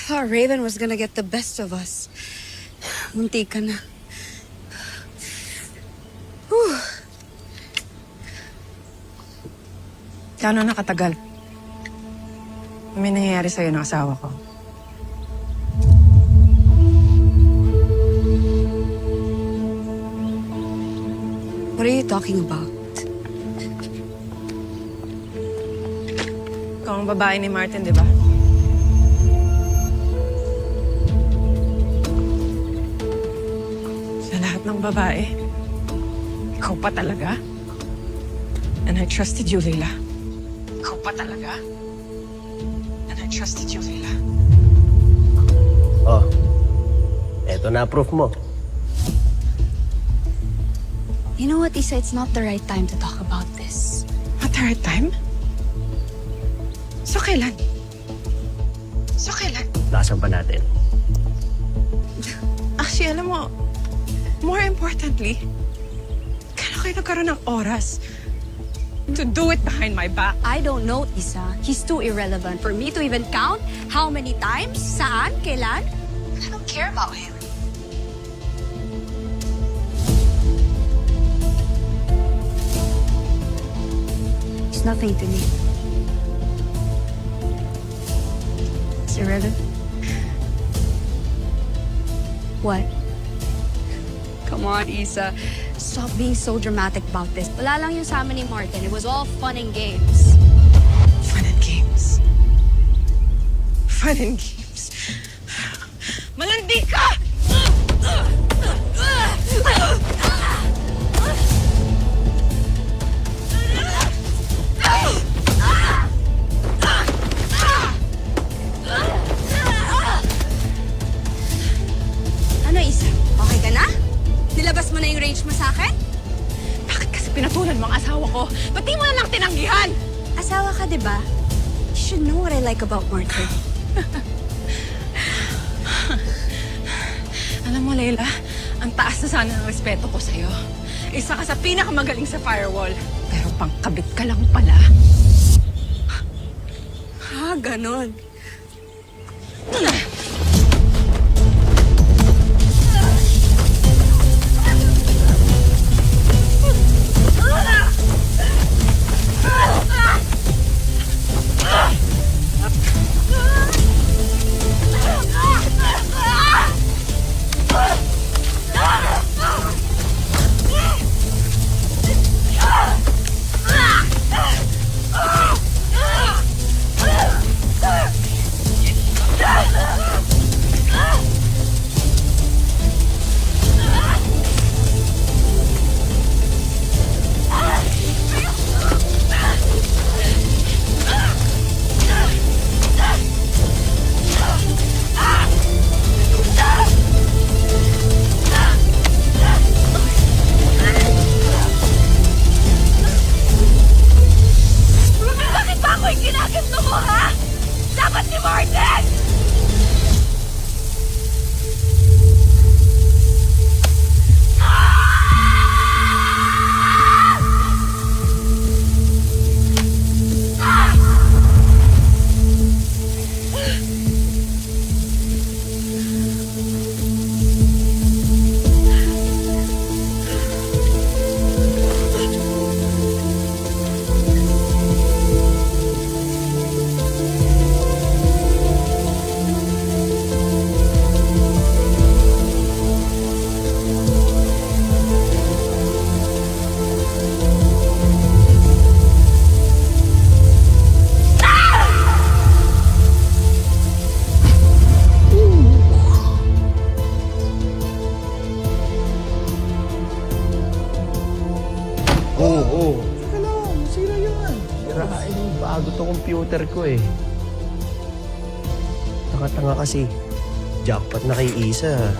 thought Raven was gonna get the best of us. Munti ka na. Whew. Gaano nakatagal? May nangyayari sa'yo ng asawa ko. What are you talking about? Ikaw ang babae ni Martin, di ba? Sa lahat ng babae, ikaw pa talaga? And I trusted you, Leila. Ikaw pa talaga? And I trusted you, Leila. Oh, eto na proof mo. You know what, Isa? It's not the right time to talk about this. Not the right time? So kailan? So kailan? Lakasan pa natin. Actually, alam mo, more importantly, kailan kayo nagkaroon ng oras to do it behind my back? I don't know, Isa. He's too irrelevant for me to even count how many times, saan, kailan. I don't care about him. He's nothing to me. It's irrelevant. What? Come on, Isa. Stop being so dramatic about this. Wala lang yung sa amin ni Martin. It was all fun and games. Fun and games. Fun and games. Malandi ka! Ano, Isa? Okay ka na? Nilabas mo na yung rage mo sa akin? Bakit kasi pinatulan mo ang asawa ko? Ba't di mo na lang tinanggihan? Asawa ka, di ba? You should know what I like about Martin. Alam mo, Leila, ang taas na sana ng respeto ko sa'yo. Isa ka sa pinakamagaling sa firewall. Pero pangkabit ka lang pala. Ha, ganon. Dapat si Martin! Oo. Teka lang, sira yan. Sirain yung bago to computer ko eh. Nakatanga kasi. Jackpot na kay Isa.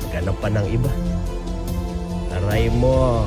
Maghanap pa ng iba. Aray mo.